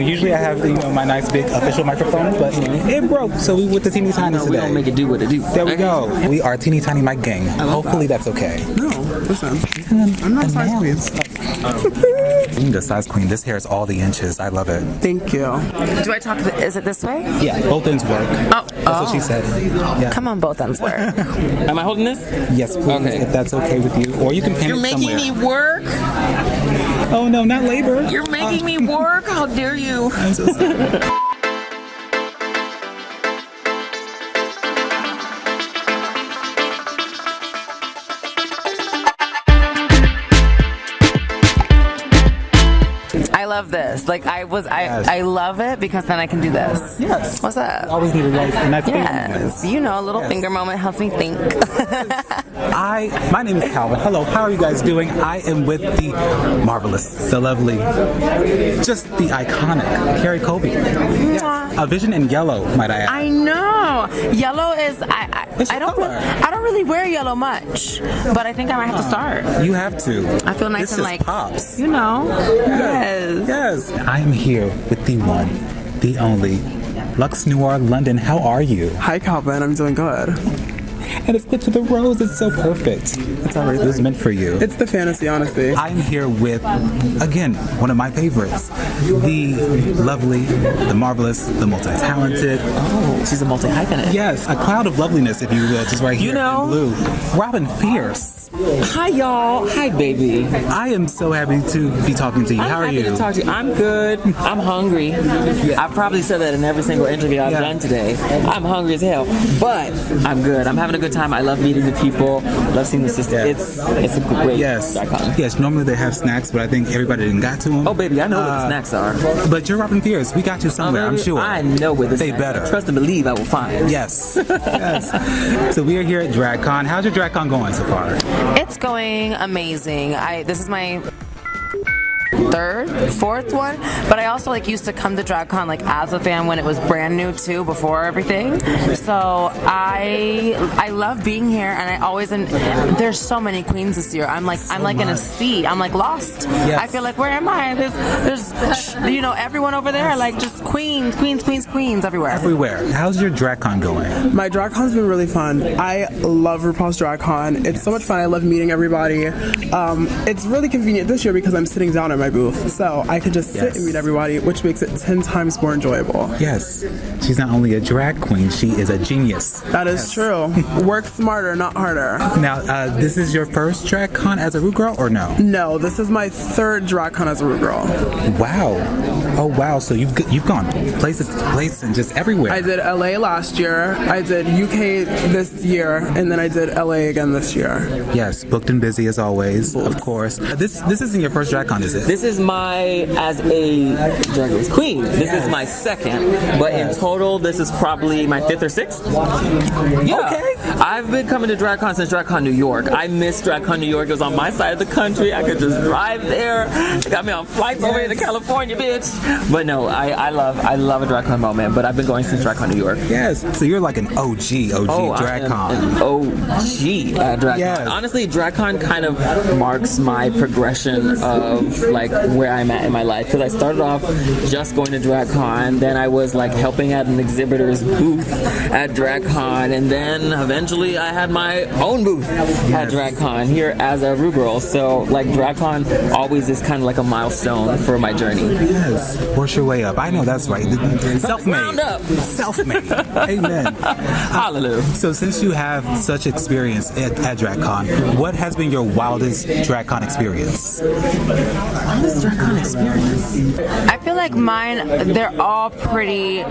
Usually I have, my nice big official microphone, but it broke, so we with the teeny tiny today. We don't make it do what it do. There we go. We are teeny tiny mic gang. Hopefully that's okay. No, listen. I'm not a size queen. Being the size queen, this hair is all the inches. I love it. Thank you. Do I talk? Is it this way? Yeah, both ends work. Oh, that's what she said. Yeah. Come on, both ends work. Am I holding this? Yes, please, Okay. if that's okay with you. Or you can pin You're it making somewhere. me work. Oh no, not labor. You're making me work. How dare you? I'm so sorry. I love this. Like I love it because then I can do this. Yes. What's up? I always need a nice Yes. A little finger moment helps me think. My name is Calvin. Hello, how are you guys doing? I am with the marvelous, the lovely, just the iconic Kerri Colby. Yes. A vision in yellow, might I add. I know. Yellow is I don't really wear yellow much, but I think I might have to start. You have to. I feel nice this and just like pops. Yes. Yes. I am here with the one, the only, Luxx Noir London. How are you? Hi, Calvin. I'm doing good. And it's lit to the rose. It's so perfect. It's already. It was meant for you. It's the fantasy, honestly. I'm here with, again, one of my favorites, the lovely, the marvelous, the multi-talented. Oh, she's a multi-hyphenate. Yes, a cloud of loveliness, if you will, just right here in blue. Robin Fierce. Hi, y'all. Hi, baby. I am so happy to be talking to you. How are you? Happy to talk to you. I'm good. I'm hungry. I've probably said that in every single interview I've done today. I'm hungry as hell, but I'm good. I'm having a good time. I love meeting the people. Love seeing the sister. It's a great DragCon. Yes, normally they have snacks, but I think everybody didn't got to them. Oh, baby, I know what the snacks are. But you're Robin Fierce. We got you somewhere, I'm sure. I know where the snacks better. are. Trust and believe I will find. Yes. Yes. So we are here at DragCon. How's your DragCon going so far? It's going amazing. This is my fourth one, but I also used to come to DragCon as a fan when it was brand new too, before everything. So I love being here, and I always there's so many queens this year. I'm in a sea. I'm lost. Yes. I feel where am I? There's everyone over there just queens everywhere. Everywhere. How's your DragCon going? My DragCon's been really fun. I love RuPaul's DragCon. It's so much fun. I love meeting everybody. It's really convenient this year because I'm sitting down at my booth, so I could just sit and meet everybody, which makes it 10 times more enjoyable. Yes. She's not only a drag queen, she is a genius. That is true. Work smarter, not harder. Now, this is your first DragCon as a Ru Girl, or no? No, this is my third DragCon as a Ru Girl. Wow. Oh, wow. So you've gone places to place and just everywhere. I did LA last year, I did UK this year, and then I did LA again this year. Yes, booked and busy as always, of course. This isn't your first DragCon, is it? This is as a drag race queen, this is my second, but in total, this is probably my fifth or sixth. Yeah. Okay. I've been coming to DragCon since DragCon New York. I missed DragCon New York. It was on my side of the country. I could just drive there. They got me on flights over here to California, bitch. But no, I love a DragCon moment, but I've been going since DragCon New York. Yes. So you're like an OG DragCon. An OG DragCon. Yes. Honestly, DragCon kind of marks my progression of where I'm at in my life, because I started off just going to DragCon, then I was helping at an exhibitor's booth at DragCon, and then eventually I had my own booth at DragCon here as a Ru Girl. So DragCon always is kind of like a milestone for my journey. Yes. Work your way up. I know that's right. Self-made. Round up. Self-made. Amen. Hallelujah. So since you have such experience at DragCon, what has been your wildest DragCon experience? Wildest DragCon experience? I feel mine, they're all pretty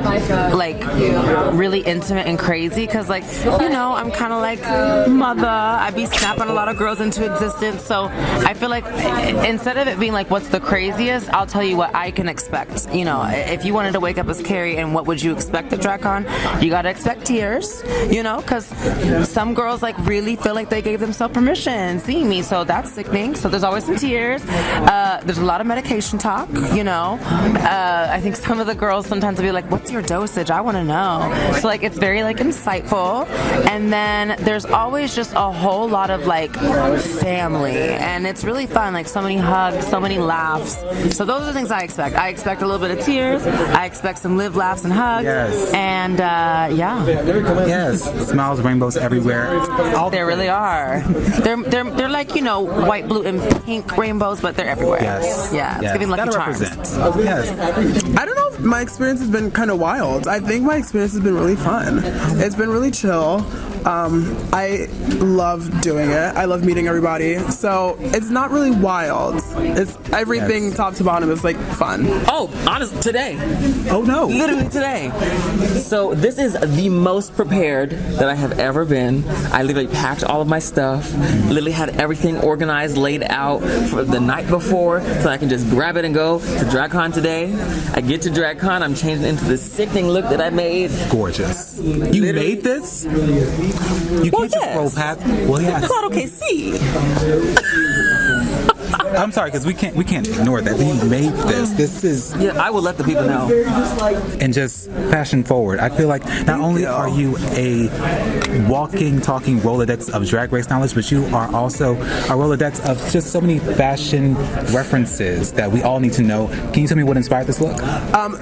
really intimate and crazy, because I'm kind of mother. I be snapping a lot of girls into existence, so I feel instead of it being what's the craziest, I'll tell you what I can expect. If you wanted to wake up as Kerri, and what would you expect at DragCon, you gotta expect tears, because some girls really feel they gave themselves permission seeing me, so that's sickening. So there's always some tears. There's a a lot of medication talk, you know. I think some of the girls sometimes will be like, what's your dosage? I want to know. So like it's very like insightful. And then there's always just a whole lot of like family, and it's really fun. Like so many hugs, so many laughs. So those are the things I expect. I expect a little bit of tears. I expect some live, laughs, and hugs. Yes. And yeah. Yes. Smiles, rainbows everywhere. There really are. They're like, you know, white, blue, and pink rainbows, but they're everywhere. Yes. Yeah. It's giving Lucky Gotta Charms. represent. Yes. I don't know if my experience has been kind of wild. I think my experience has been really fun. It's been really chill. I love doing it. I love meeting everybody. So it's not really wild. It's everything top to bottom is like fun. Oh, honest, today. Oh no. Literally today. So this is the most prepared that I have ever been. I literally packed all of my stuff, literally had everything organized, laid out for the night before so I can just grab it and go to DragCon today. I get to DragCon, I'm changing into this sickening look that I made. Gorgeous. You made this? You can't just roll past. Well, yes. Called OKC. I'm sorry, because we can't ignore that. You made this. This is Yeah, I will let the people know. and just fashion forward. I feel like not only are you a walking, talking Rolodex of Drag Race knowledge, but you are also a Rolodex of just so many fashion references that we all need to know. Can you tell me what inspired this look?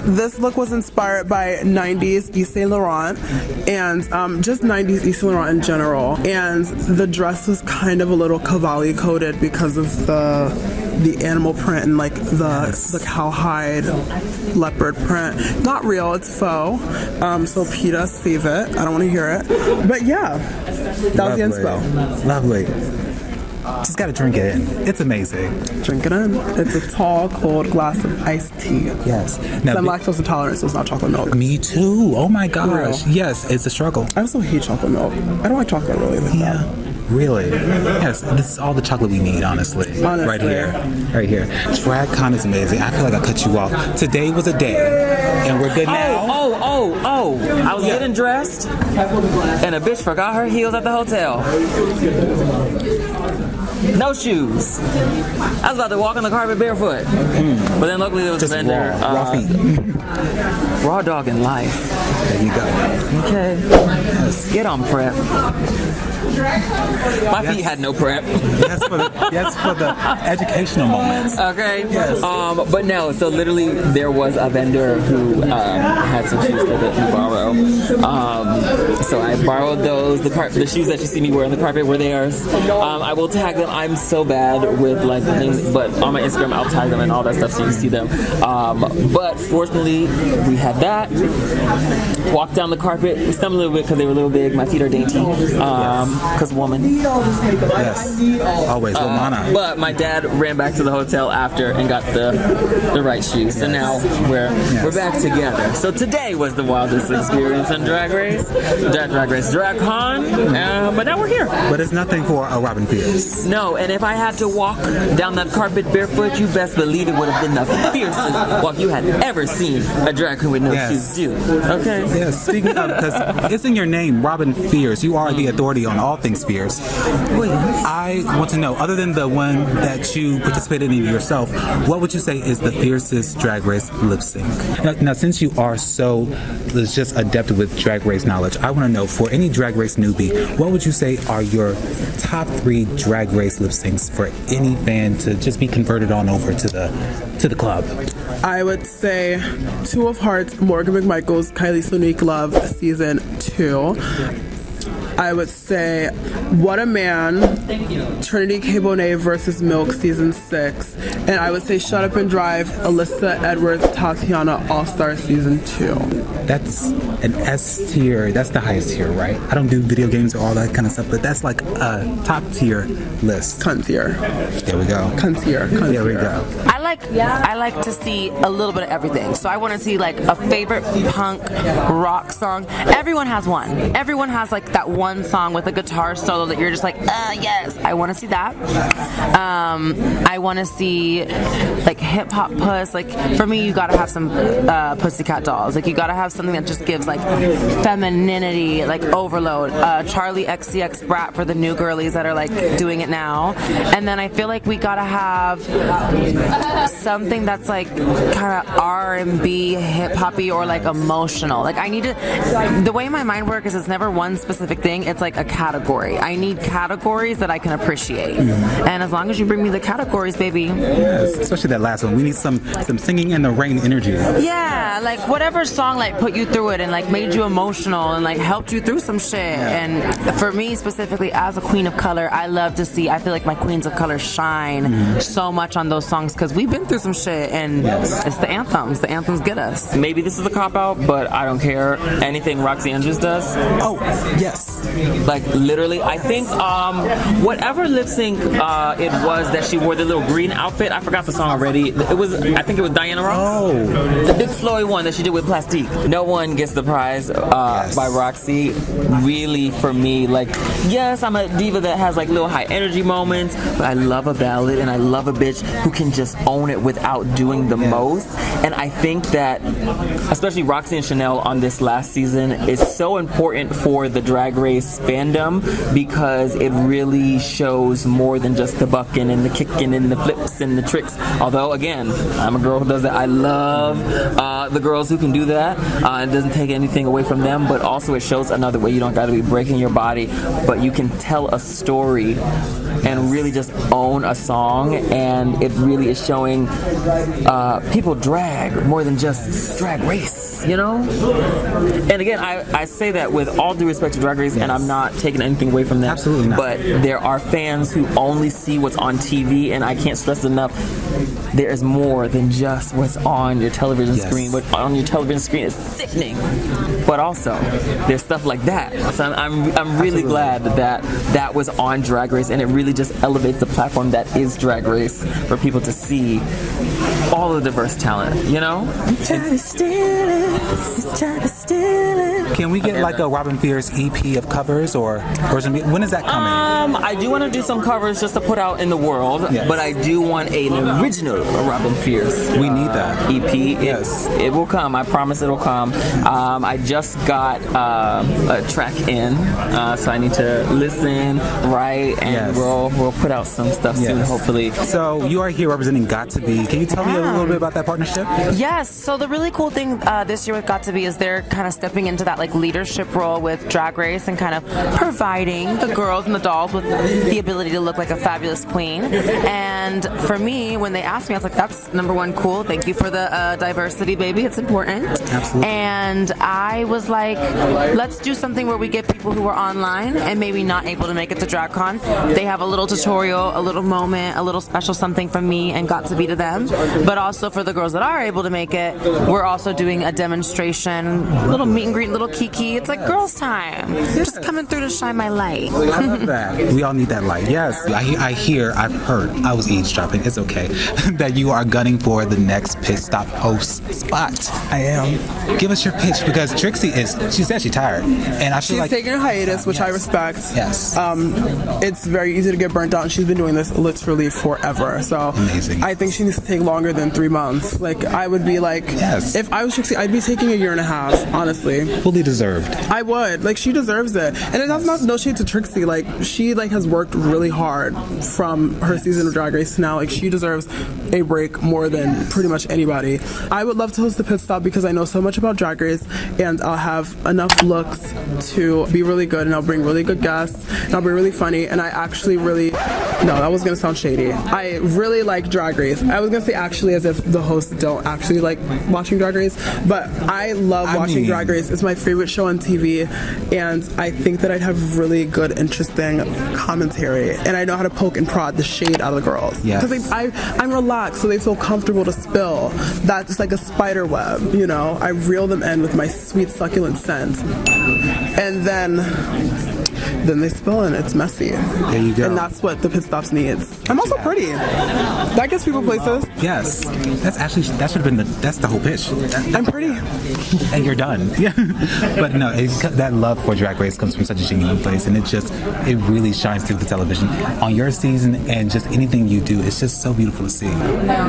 This look was inspired by 90s Yves Saint Laurent and just 90s Yves Saint Laurent in general. And the dress was kind of a little cavalli coated because of the animal print and like the cowhide leopard print. Not real, it's faux. So PETA, save it. I don't want to hear it. But yeah, that was the inspo. Lovely. Just gotta drink it in. It's amazing. Drink it in. It's a tall, cold glass of iced tea. Yes. Now, I'm lactose intolerant, so it's not chocolate milk. Me too. Oh my gosh. Real. Yes, it's a struggle. I also hate chocolate milk. I don't like chocolate really like that. Really? Yes, this is all the chocolate we need, honestly. Right here. Right here. DragCon is amazing. I feel like I cut you off. Today was a day, and we're good now. Oh. I was getting dressed, and a bitch forgot her heels at the hotel. No shoes. I was about to walk on the carpet barefoot. But then luckily there was Just a vendor. raw feet. Raw dog in life. There you go. Okay. Get on prep. My feet had no prep. Yes, for the educational moments. Okay. Yes. But no, so literally there was a vendor who had some shoes that let me borrow. So I borrowed those. The shoes that you see me wearing the carpet were theirs. I will tag them. I'm so bad with like things, but on my Instagram I'll tag them and all that stuff so you can see them. But fortunately we had that. Walked down the carpet, stumbled a little bit because they were a little big. My feet are dainty. Because woman. Yes. Always. Romana. But my dad ran back to the hotel after and got the right shoes. So now we're back together. So today was the wildest experience on Drag Race. Drag Race DragCon. But now we're here. But it's nothing for a Robin Fierce. No, and if I had to walk down that carpet barefoot, you best believe it would have been the fiercest walk you had ever seen a drag queen with no shoes do. Okay? Yes, speaking of, because it's in your name, Robin Fierce. You are the authority on all things fierce. I want to know, other than the one that you participated in yourself, what would you say is the fiercest Drag Race lip sync? Now, since you are so just adept with Drag Race knowledge, I want to know, for any Drag Race newbie, what would you say are your top 3 Drag Race lip syncs for any fan to just be converted on over to the club? I would say Two of Hearts, Morgan McMichael's Kylie Sonique Love Season 2. I would say What a Man, Trinity K. Bonet versus Milk Season 6. And I would say Shut Up and Drive, Alyssa Edwards, Tatiana All-Star Season 2. That's an S tier. That's the highest tier, right? I don't do video games or all that kind of stuff, but that's like a top tier list. Cunt tier. There we go. Cunt tier. There we go. I like to see a little bit of everything. So I want to see like a favorite punk rock song. Everyone has one. Everyone has like that one song with a guitar solo that you're just like, yes. I want to see that. I want to see like hip hop puss. Like for me, you gotta have some Pussycat Dolls. Like you gotta have something that just gives like femininity, like overload. Charlie XCX Brat for the new girlies that are like doing it now. And then I feel like we gotta have something that's like kind of R&B, hip hoppy, or like emotional. Like I need to. The way my mind works is it's never one specific thing. It's like a category. I need categories that I can appreciate, and as long as you bring me the categories, baby. Yes, especially that last one. We need some singing in the rain energy. Yeah, like whatever song like put you through it and like made you emotional and like helped you through some shit. And for me specifically, as a queen of color, I love to see. I feel like my queens of color shine so much on those songs because we've been through some shit, and it's the anthems. The anthems get us. Maybe this is a cop out, but I don't care. Anything Roxy Andrews does. Oh, yes. Like literally, I think whatever lip sync it was that she wore the little green outfit. I forgot the song already. I think it was Diana Ross. Oh, the big flowy one that she did with Plastique. No one gets the prize by Roxy. Really, for me, like, yes, I'm a diva that has like little high energy moments, but I love a ballad and I love a bitch who can just own it without doing the most. And I think that, especially Roxy and Chanel on this last season, is so important for the Drag Race fandom because it really shows more than just the bucking and the kicking and the flips and the tricks. Although, again, I'm a girl who does that. I love the girls who can do that. It doesn't take anything away from them, but also it shows another way. You don't got to be breaking your body, but you can tell a story and really just own a song, and it really is showing people drag more than just Drag Race, you know? And again, I say that with all due respect to Drag Race, and I'm not taking anything away from them. Absolutely not. But there are fans who only see what's on TV, and I can't stress enough, there is more than just what's on your television screen. What's on your television screen is sickening, but also there's stuff like that. So I'm really glad that was on Drag Race, and it really just elevates the platform that is Drag Race for people to see all the diverse talent, you know? Can we get like a Robin Fierce EP of covers, or when is that coming? I do want to do some covers just to put out in the world, but I do want an original Robin Fierce. We need that EP. It will come. I promise it'll come. I just got a track in, so I need to listen, write, and we'll put out some stuff soon, hopefully. So you are here representing Got to Be. Can you tell me a little bit about that partnership? Yes. So the really cool thing this year with Got to Be is they're kind of stepping into that like leadership role with Drag Race and kind of providing the girls and the dolls with the ability to look like a fabulous queen. And for me, when they asked me, I was like, that's number one, cool. Thank you for the diversity, baby. It's important. Absolutely. And I was like, let's do something where we get people who are online and maybe not able to make it to DragCon. They have a little tutorial, a little moment, a little special something from me and Got to Be to them. But also for the girls that are able to make it, we're also doing a demonstration, little meet and greet, little kiki. It's like girls' time. Just coming through to shine my light. I love that. We all need that light. Yes. I've heard, I was eavesdropping, it's okay, that you are gunning for the next pit stop host spot. I am. Give us your pitch, because Trixie she said she's tired. And I feel she's taking a hiatus, which I respect. Yes. It's very easy to get burnt out, and she's been doing this literally forever. So amazing. I think she needs to take longer than 3 months. Like, I would be like, if I was Trixie, I'd be taking a year and a half, honestly. Fully deserved. I would. Like, she deserves it. And it has no shade to Trixie. Like, she has worked really hard from her season of Drag Race to now. Like, she deserves a break more than pretty much anybody. I would love to host the pit stop because I know so much about Drag Race, and I'll have enough looks to be really good, and I'll bring really good guests, and I'll be really funny, and I actually really, no, that was gonna sound shady. I really like Drag Race. I was gonna say actually as if the hosts don't actually like watching Drag Race, but I love watching Drag Race. It's my favorite show on TV, and I think that I'd have really good, interesting commentary, and I know how to poke and prod the shade out of the girls. Yes. Because I'm relaxed, so they feel comfortable to spill. That's like a spider web, you know? I reel them in with my sweet, succulent scent. And then they spill and it's messy. There you go. And that's what the pit stops needs. I'm also pretty. That gets people places. Yes. That should have been that's the whole pitch. I'm pretty. And you're done. Yeah. But no, that love for Drag Race comes from such a genuine place, and it really shines through the television. On your season and just anything you do, it's just so beautiful to see.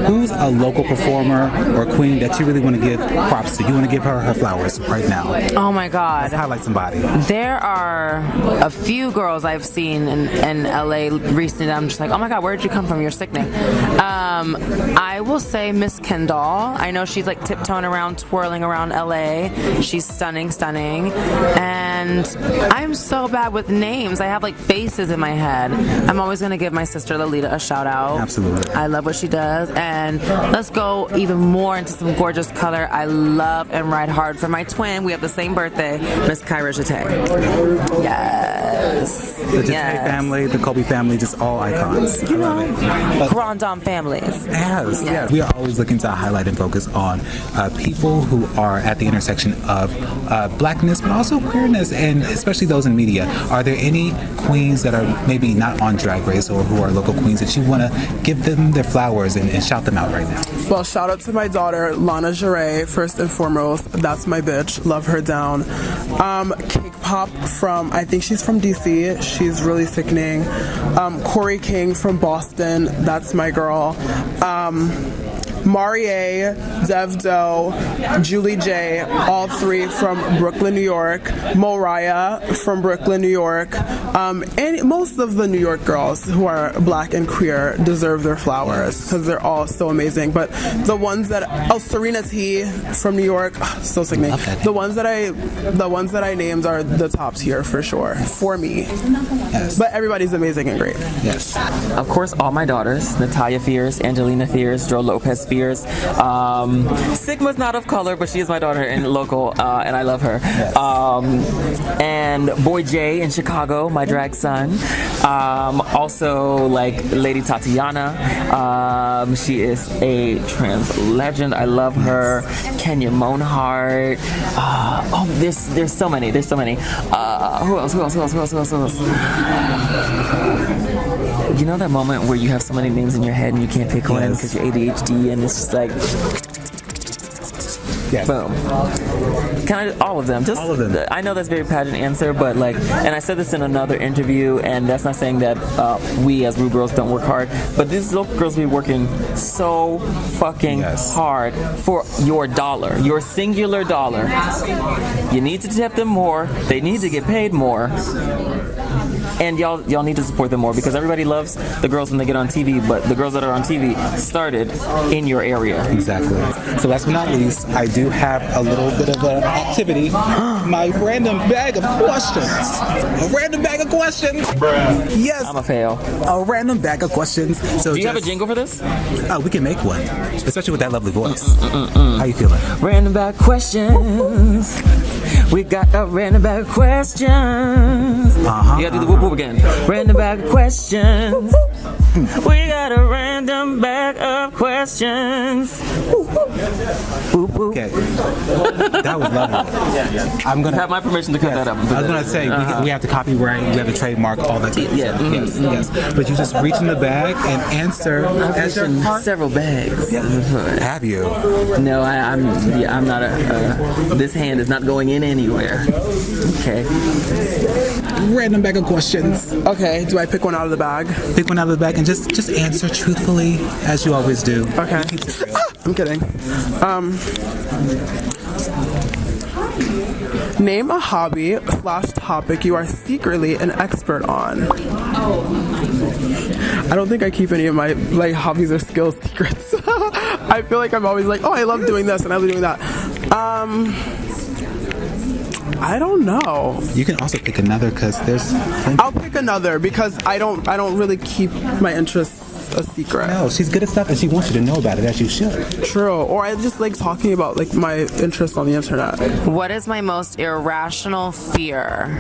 Who's a local performer or queen that you really want to give props to? You want to give her flowers right now? Oh my God. Let's highlight somebody. There are a few girls I've seen in LA recently that I'm just like, oh my god, where did you come from? You're sickening. I will say Miss Kendall. I know she's like tiptoeing around, twirling around LA. She's stunning. And I'm so bad with names. I have like faces in my head. I'm always gonna give my sister Lolita a shout out. Absolutely. I love what she does. And let's go even more into some gorgeous color. I love and ride hard for my twin. We have the same birthday, Miss Kyra Jete. Yes. The Jete family, the Colby family, just all icons. You know, Grand Dame families. Yes. We are always looking to highlight and focus on people who are at the intersection of blackness, but also queerness, and especially those in media. Are there any queens that are maybe not on Drag Race or who are local queens that you want to give them their flowers and shout them out right now? Well, shout out to my daughter, Lana Jarre, first and foremost. That's my bitch. Love her down. Cake Pop from, I think she's from DC. She's really sickening. Corey King from Boston. That's my girl. Marie, Dev Doe, Julie J, all three from Brooklyn, New York. Moriah from Brooklyn, New York. And most of the New York girls who are black and queer deserve their flowers because they're all so amazing. But the ones that, Serena T from New York, so sickening. The ones that I named are the top tier for sure for me. Yes. But everybody's amazing and great. Yes. Of course, all my daughters, Natalia Fierce, Angelina Fierce, Dro Lopez Fierce. Sigma's not of color, but she is my daughter and local, and I love her. Yes. And Boy J in Chicago, my drag son. Also, like Lady Tatiana. She is a trans legend. I love her. Kenya Monhart. There's so many. Who else? You know that moment where you have so many names in your head and you can't pick one because you're ADHD and it's just like, boom. All of them. Just all of them. I know that's a very pageant answer, but like, and I said this in another interview, and that's not saying that we as Rude Girls don't work hard, but these local girls be working so fucking hard for your dollar, your singular dollar. You need to tip them more. They need to get paid more. And y'all need to support them more because everybody loves the girls when they get on TV, but the girls that are on TV started in your area. Exactly. So last but not least, I do have a little bit of an activity. My random bag of questions. A random bag of questions. Yes. I'm a fail. A random bag of questions. So do you have a jingle for this? We can make one, especially with that lovely voice. How you feeling? Random bag questions. We got a random bag of questions. You gotta do the whoop whoop again. Random bag of questions. We got a random bag of questions. Okay. That was lovely. I'm gonna have my permission to cut that up. I was gonna say we have to copyright, we have to trademark all that. Yes. But you just reach in the bag and answer. I've reached in several bags. Have you? No, I'm not this hand is not going in anywhere. Okay. Random bag of questions. Okay, do I pick one out of the bag? Pick one out of the bag and just answer truthfully as you always do. Okay. I'm kidding. Name a hobby / topic you are secretly an expert on. I don't think I keep any of my hobbies or skills secrets. I feel like I'm always like, oh, I love doing this and I love doing that. I don't know. You can also pick another because there's plenty. I'll pick another because I don't really keep my interests a secret. No, she's good at stuff and she wants you to know about it as you should. True. Or I just like talking about my interests on the internet. What is my most irrational fear?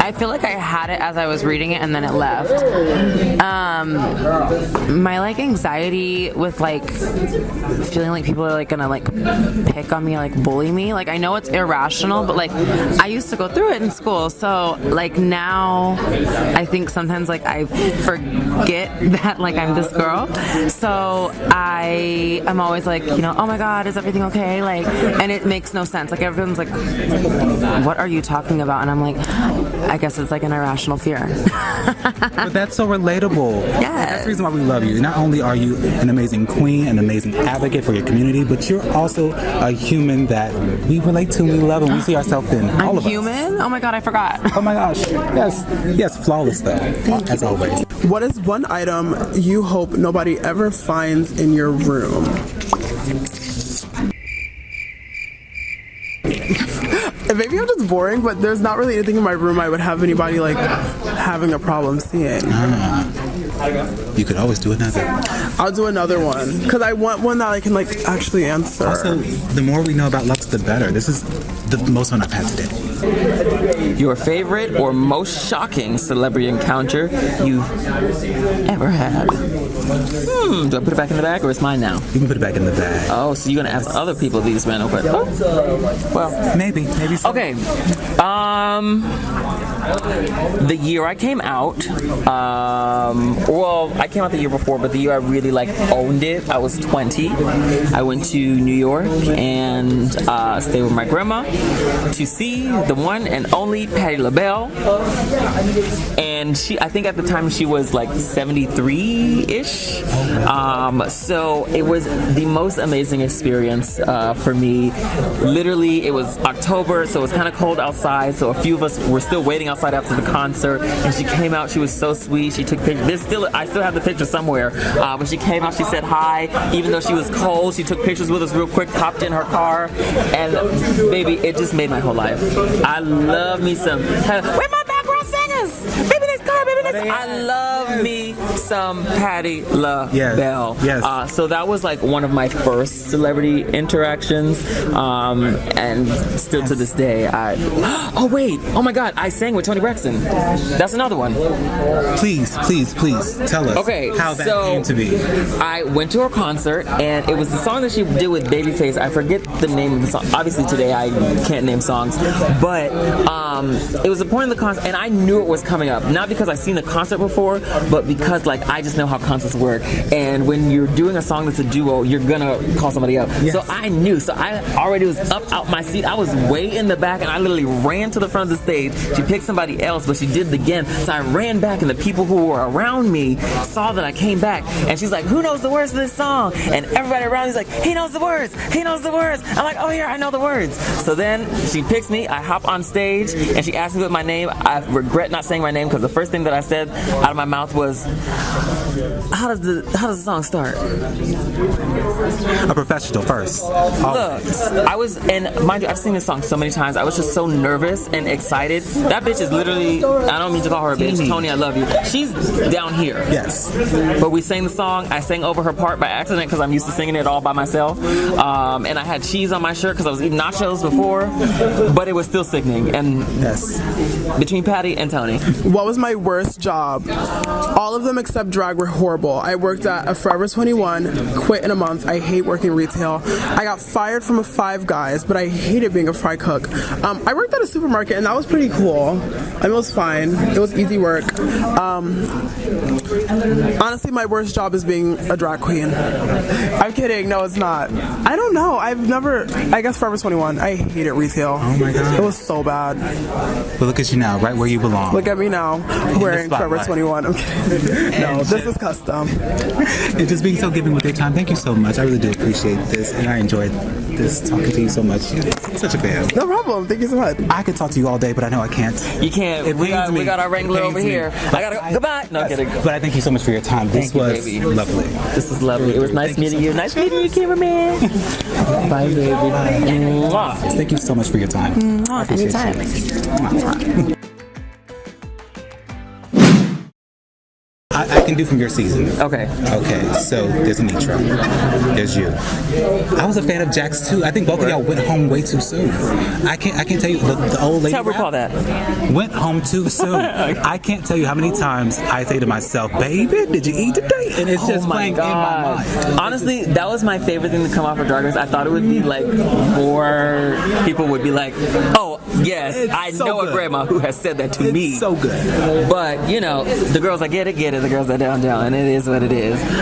I feel like I had it as I was reading it and then it left. My anxiety with feeling like people are gonna pick on me, bully me. I know it's irrational, but I used to go through it in school. So now I think sometimes I I forget that like I'm this girl. So I am always like, you know, oh my God, is everything okay? Like, and it makes no sense. Like everyone's like, what are you talking about? And I'm like, I guess it's like an irrational fear. But that's so relatable. Yes. That's the reason why we love you. Not only are you an amazing queen, an amazing advocate for your community, but you're also a human that we relate to and we love and we see ourselves in. All of us. Human? Oh my God, I forgot. Oh my gosh. Yes. Yes, flawless though. As always. What is one item you hope nobody ever finds in your room? And maybe I'm just boring, but there's not really anything in my room I would have anybody like having a problem seeing. You could always do another. I'll do another one because I want one that I can like actually answer. Also, the more we know about Luxx, the better. This is the most fun I've had today. Your favorite or most shocking celebrity encounter you've ever had? Do I put it back in the bag or it's mine now? You can put it back in the bag. Oh, so you're gonna ask other people these random questions? Oh. Well, maybe so. Okay. The year I came out, well, I came out the year before, but the year I really like owned it, I was 20. I went to New York and stayed with my grandma to see the one and only Patti LaBelle. And I think at the time she was like 73-ish. So it was the most amazing experience for me. Literally, it was October, so it was kind of cold outside. So a few of us were still waiting outside after the concert, and she came out. She was so sweet. She took pictures. I still have the picture somewhere. But she came out. She said hi, even though she was cold. She took pictures with us real quick. Hopped in her car, and baby, it just made my whole life. I love me some. Where my background singers? Baby, this car. Baby, this. I love me some Patti LaBelle. Yes. So that was like one of my first celebrity interactions, and still to this day, oh wait, oh my God, I sang with Toni Braxton. That's another one. Please tell us how that came to be. I went to her concert, and it was the song that she did with Babyface. I forget the name of the song. Obviously today I can't name songs, but it was the point of the concert, and I knew it was coming up, not because I've seen the concert before, but because like I just know how concerts work, and when you're doing a song that's a duo, you're gonna call somebody up. Yes. So I knew. So I already was up out my seat. I was way in the back, and I literally ran to the front of the stage. She picked somebody else, but she did it again. So I ran back, and the people who were around me saw that I came back, and she's like, "Who knows the words of this song?" And everybody around me is like, "He knows the words. He knows the words." I'm like, "Oh, here, I know the words." So then she picks me. I hop on stage, and she asks me what my name. I regret not saying my name because the first thing that I said out of my mouth was, how does the song start? A professional first. Look, I was, and mind you, I've seen this song so many times. I was just so nervous and excited. That bitch is literally, I don't mean to call her a bitch. Toni, I love you. She's down here. Yes. But we sang the song. I sang over her part by accident because I'm used to singing it all by myself. And I had cheese on my shirt because I was eating nachos before. But it was still sickening. And yes, between Patti and Toni. What was my worst job? All of them except drag were horrible. I worked at a Forever 21, quit in a month. I hate working retail. I got fired from a Five Guys, but I hated being a fry cook. I worked at a supermarket, and that was pretty cool. It was fine. It was easy work. Honestly, my worst job is being a drag queen. I'm kidding. No, it's not. I don't know. I guess Forever 21. I hated retail. Oh my God. It was so bad. But look at you now, right where you belong. Look at me now, wearing Forever 21. I'm kidding. No, this is custom. And just being so giving with your time. Thank you so much. I really do appreciate this, and I enjoyed this talking to you so much. You're such a fan. No problem. Thank you so much. I could talk to you all day, but I know I can't. You can't. We got our Wrangler over here. I gotta go. Goodbye. No, kidding. But I thank you so much for your time. This was lovely. This was lovely. It was nice meeting you. Nice meeting you, cameraman. Bye, baby. Bye. Thank you so much for your time. I appreciate Anytime. you. I can do from your season. Okay, so there's an intro. There's you. I was a fan of Jax too. I think both of y'all went home way too soon. I can't tell you the old lady. tell RuPaul that. Went home too soon. I can't tell you how many times I say to myself, "Baby, did you eat today?" And it's just playing in my mind. Honestly, that was my favorite thing to come off of Drag Race. I thought it would be like more people would be like, "Oh, Yes, It's I so know good. a grandma who has said that to me. It's so good. But, you know, the girls that get it, the girls that don't, and it is what it is.